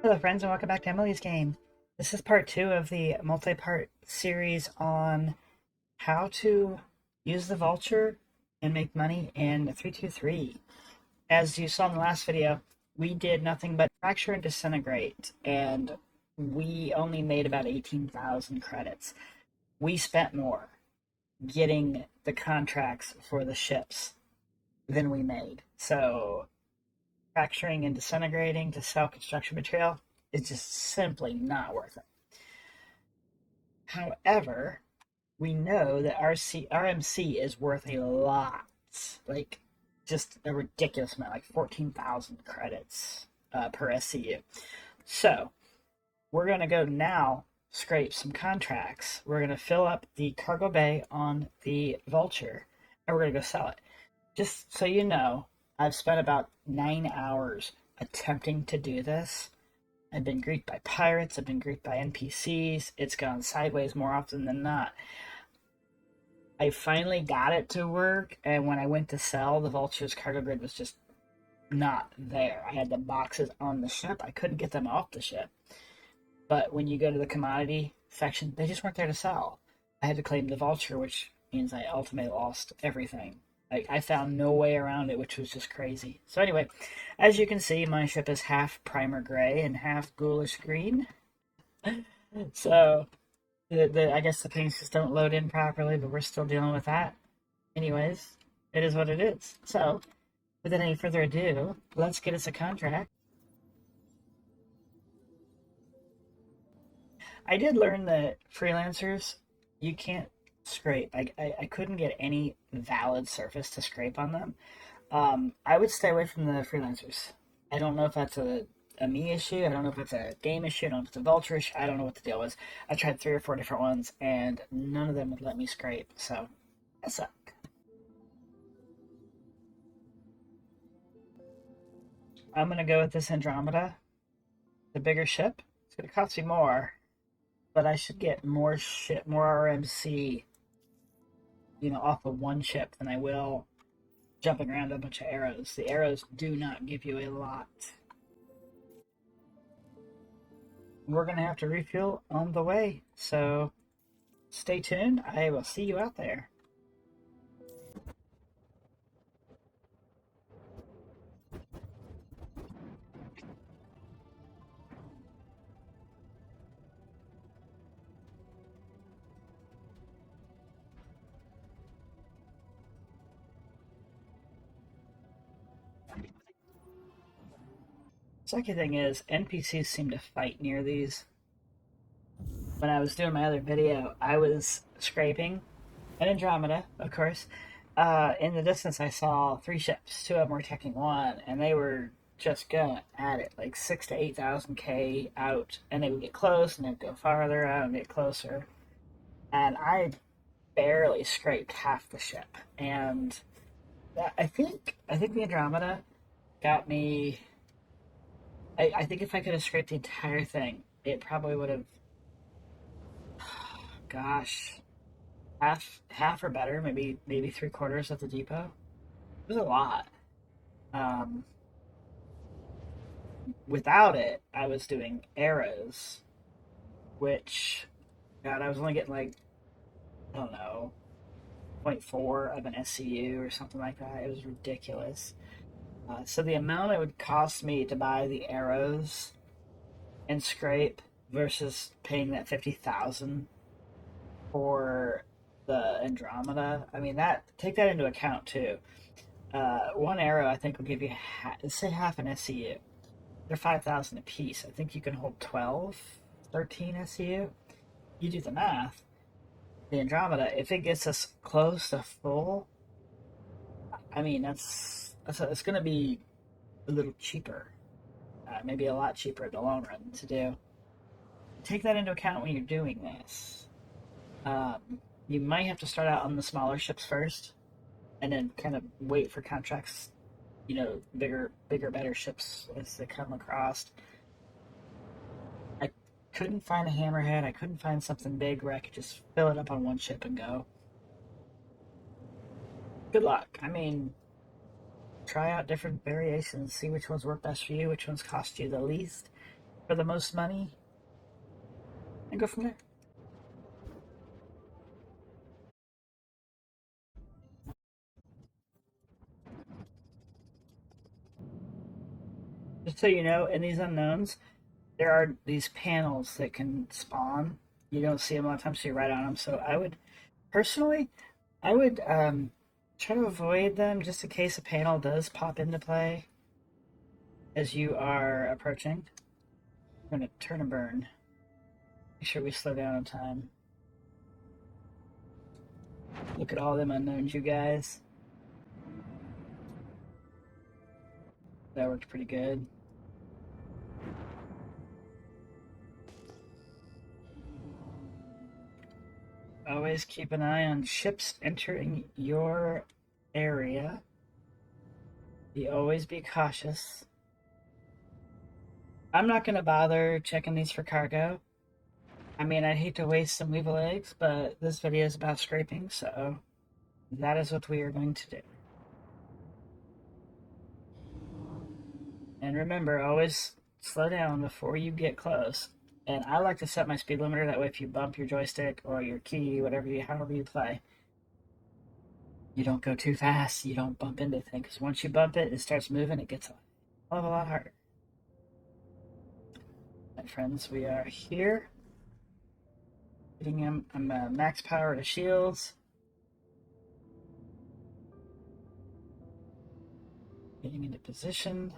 Hello friends and welcome back to Emily's Game. This is part 2 of the multi-part series on how to use the vulture and make money in 323. As you saw in the last video, we did nothing but fracture and disintegrate, and we only made about 18,000 credits. We spent more getting the contracts for the ships than we made. So fracturing and disintegrating to sell construction material is just simply not worth it. However, we know that RMC is worth a lot, like just a ridiculous amount, like 14,000 credits per SCU. So we're going to go now scrape some contracts. We're going to fill up the cargo bay on the Vulture, and we're going to go sell it. Just so you know, I've spent about 9 hours attempting to do this. I've been greeted by pirates, I've been greeted by NPCs, it's gone sideways more often than not. I finally got it to work, and when I went to sell, the Vulture's cargo grid was just not there. I had the boxes on the ship, I couldn't get them off the ship. But when you go to the commodity section, they just weren't there to sell. I had to claim the Vulture, which means I ultimately lost everything. I found no way around it, which was just crazy. So anyway, as you can see, my ship is half primer gray and half ghoulish green. So I guess the paints just don't load in properly, but we're still dealing with that. Anyways, it is what it is. So without any further ado, let's get us a contract. I did learn that freelancers, you can't scrape. I couldn't get any valid surface to scrape on them. I would stay away from the freelancers. I don't know if that's a me issue. I don't know if it's a game issue. I don't know if it's a vulture issue. I don't know what the deal was. I tried 3 or 4 different ones, and none of them would let me scrape. So that sucked. I'm gonna go with this Andromeda, the bigger ship. It's gonna cost me more, but I should get more ship, more RMC, off of one ship than I will jumping around a bunch of arrows. The arrows do not give you a lot. We're going to have to refuel on the way, so stay tuned. I will see you out there. Second thing is, NPCs seem to fight near these. When I was doing my other video, I was scraping an Andromeda, of course. In the distance, I saw 3 ships. 2 of them were attacking 1, and they were just going at it, like 6 to 8,000 K out, and they would get close, and they'd go farther out and get closer. And I barely scraped half the ship, and I think the Andromeda got me. I think if I could have scraped the entire thing, it probably would have, gosh, half or better, maybe 3/4 of the depot. It was a lot. Um, Without it, I was doing arrows, which, God, I was only getting like, I don't know, zero point 0.4 of an SCU or something like that. It was ridiculous. So the amount it would cost me to buy the arrows and scrape versus paying that 50,000 for the Andromeda. I mean, that take that into account too. One arrow I think will give you say half an SCU. They're 5,000 a piece. I think you can hold 12, 13 SCU. You do the math. The Andromeda, if it gets us close to full, I mean it's going to be a little cheaper, maybe a lot cheaper in the long run to do. Take that into account when you're doing this. Um, you might have to start out on the smaller ships first, and then kind of wait for contracts, bigger, better ships as they come across. I couldn't find a hammerhead. I couldn't find something big where I could just fill it up on one ship and go. Good luck. I mean, try out different variations, see which ones work best for you, which ones cost you the least. for the most money and go from there. Just so you know, in these unknowns, there are these panels that can spawn. You don't see them a lot of times, so you're right on them. So I would, personally, I would try to avoid them just in case a panel does pop into play as you are approaching. I'm going to turn and burn. Make sure we slow down on time. Look at all them unknowns, you guys. That worked pretty good. Always keep an eye on ships entering your area. Always be cautious. I'm not going to bother checking these for cargo. I mean, I'd hate to waste some weevil eggs, but this video is about scraping, so that is what we are going to do. And remember, always slow down before you get close. And I like to set my speed limiter, that way if you bump your joystick or your key, however you play, you don't go too fast, you don't bump into things. Because once you bump it, it starts moving, it gets a hell of a lot harder. My friends, we are here. Hitting him. I'm max power to shields. Getting into position.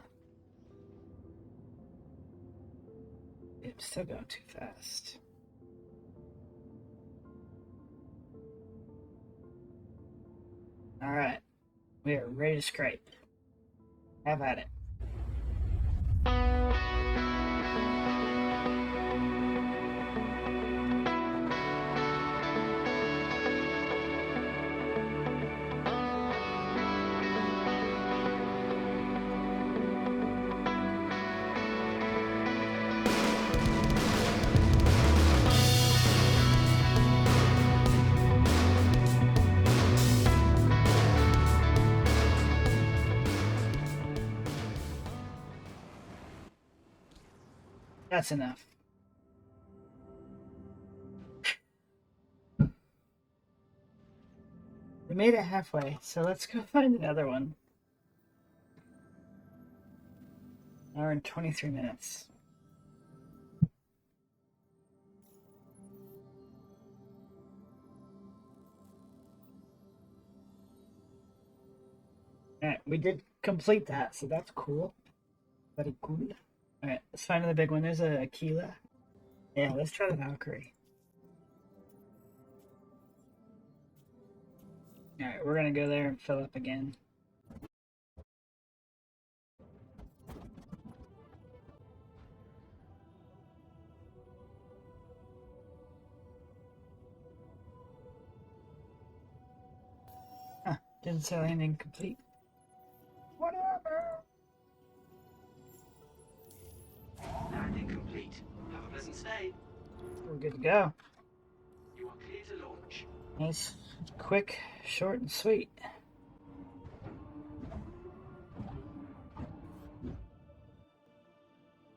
It's still going too fast. Alright. We are ready to scrape. Have at it. That's enough. We made it halfway, so let's go find another one. Now we're in 23 minutes. Alright, we did complete that, so that's cool. Very cool. Alright, let's find another big one. There's a Aquila. Yeah, let's try the Valkyrie. Alright, we're gonna go there and fill up again. Huh, didn't say landing complete. Whatever. Landing complete. Have a pleasant stay. We're good to go. You are clear to launch. Nice, quick, short, and sweet.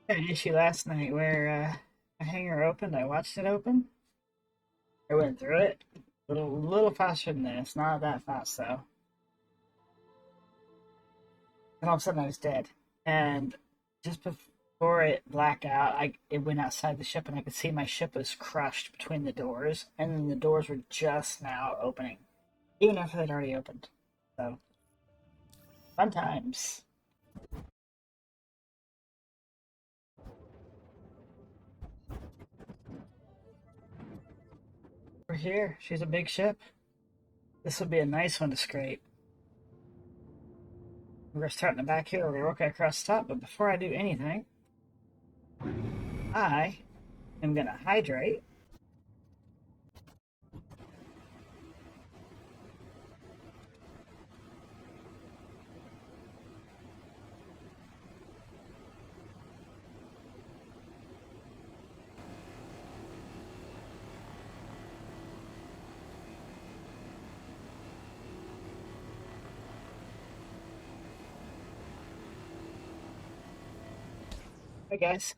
I had an issue last night where a hangar opened. I watched it open. I went through it. Little faster than this. Not that fast though. And all of a sudden I was dead. And just before it blacked out, it went outside the ship and I could see my ship was crushed between the doors. And then the doors were just now opening. Even after they'd already opened. So, fun times. We're here. She's a big ship. This would be a nice one to scrape. We're going to start in the back here. We're going to work across the top. But before I do anything, I am going to hydrate. Hey guys.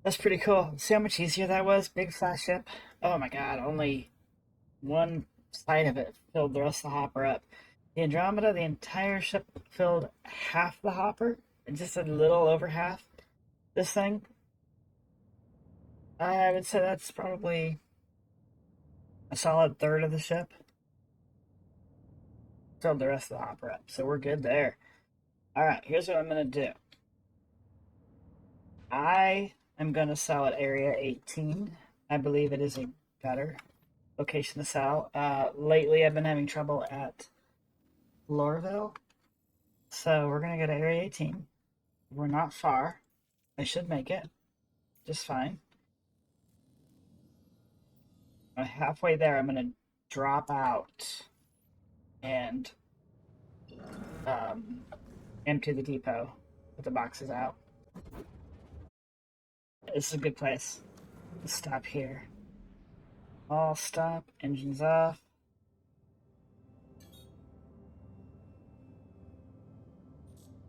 That's pretty cool. See how much easier that was? Big flat ship. Oh my god, only one side of it filled the rest of the hopper up. The Andromeda, the entire ship filled half the hopper, and just a little over half. This thing, I would say that's probably a solid third of the ship. Filled the rest of the hopper up, so we're good there. Alright, here's what I'm going to do. I am going to sell at Area 18. I believe it is a better location to sell. Lately, I've been having trouble at Lorville, so we're going to go to Area 18. We're not far. I should make it just fine. Halfway there, I'm going to drop out and empty the depot, put the boxes out. This is a good place. Let's stop here. All stop, engines off.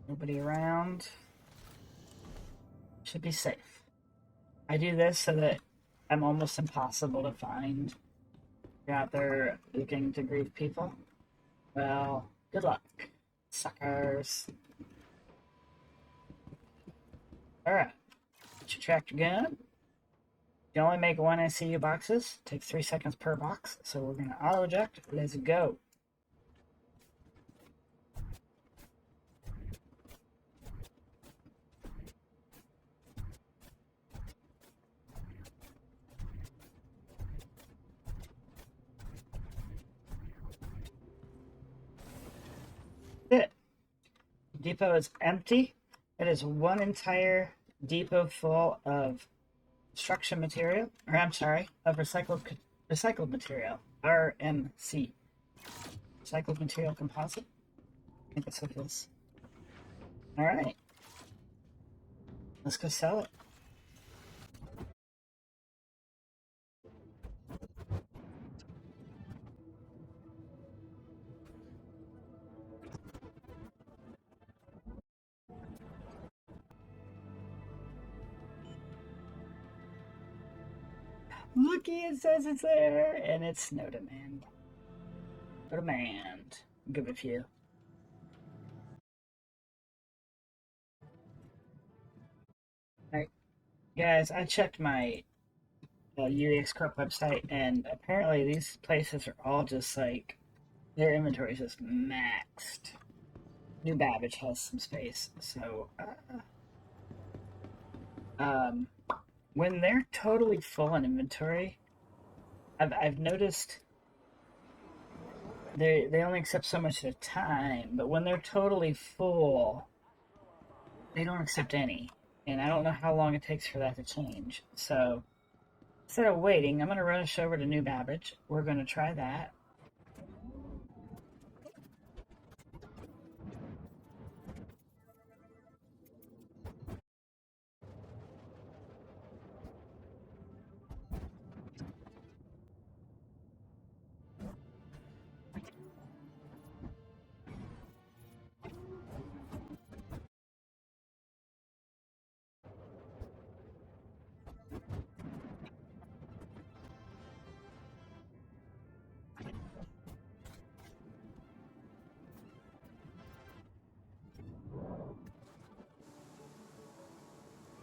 Nobody around. Should be safe. I do this so that I'm almost impossible to find. You're out there looking to grieve people. Well, good luck, suckers. Alright. Get your tractor gun. You only make one ICU boxes. Takes 3 seconds per box. So we're going to auto eject. Let's go. It. Depot is empty. It is one entire depot full of construction material, or I'm sorry, of recycled material, RMC, recycled material composite. I think that's what it is. All right, let's go sell it. Looky, it says it's there, and it's no demand. No demand. I'll give it a few. All right, guys, I checked my UEX Corp website, and apparently these places are all just like their inventory is just maxed. New Babbage has some space, so when they're totally full on inventory, I've noticed they only accept so much at a time, but when they're totally full, they don't accept any. And I don't know how long it takes for that to change. So instead of waiting, I'm going to rush over to New Babbage. We're going to try that.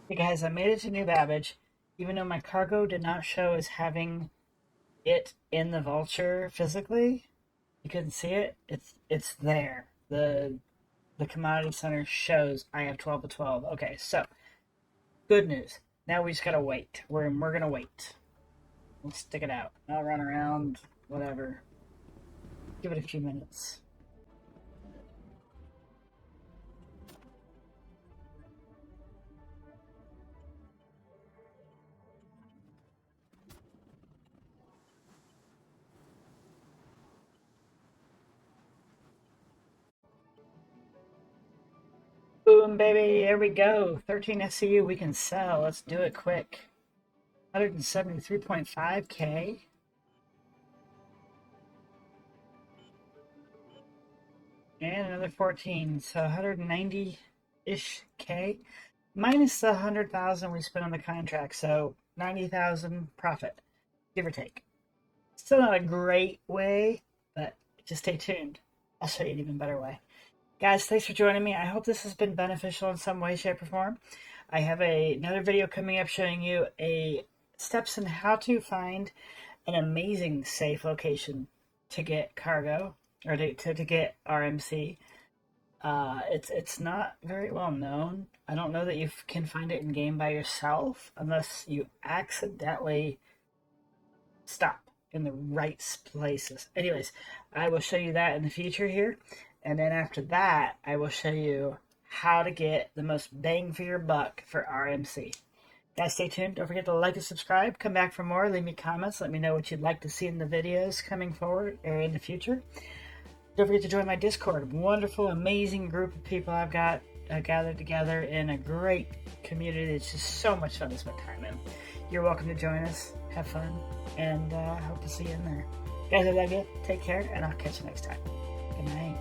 Hey guys, I made it to New Babbage, even though my cargo did not show as having it in the vulture physically. You couldn't see it. It's there. The commodity center shows I have 12 of 12. Okay, so good news. Now we just gotta wait. We're gonna wait. We'll stick it out. I'll run around, whatever. Give it a few minutes. Boom, baby, there we go. 13 SCU we can sell. Let's do it quick. 173.5k. And another 14, so 190-ish K. minus the 100,000 we spent on the contract, so 90,000 profit, give or take. Still not a great way, but just stay tuned. I'll show you an even better way. Guys, thanks for joining me. I hope this has been beneficial in some way, shape, or form. I have another video coming up showing you steps in how to find an amazing safe location to get cargo, or to get RMC. It's not very well known. I don't know that you can find it in game by yourself unless you accidentally stop in the right places. Anyways, I will show you that in the future here. And then after that, I will show you how to get the most bang for your buck for RMC. Guys, stay tuned. Don't forget to like and subscribe. Come back for more. Leave me comments. Let me know what you'd like to see in the videos coming forward or in the future. Don't forget to join my Discord. Wonderful, amazing group of people I've got gathered together in a great community. It's just so much fun to spend time in. You're welcome to join us. Have fun. And I hope to see you in there. Guys, I love you. Take care, and I'll catch you next time. Good night.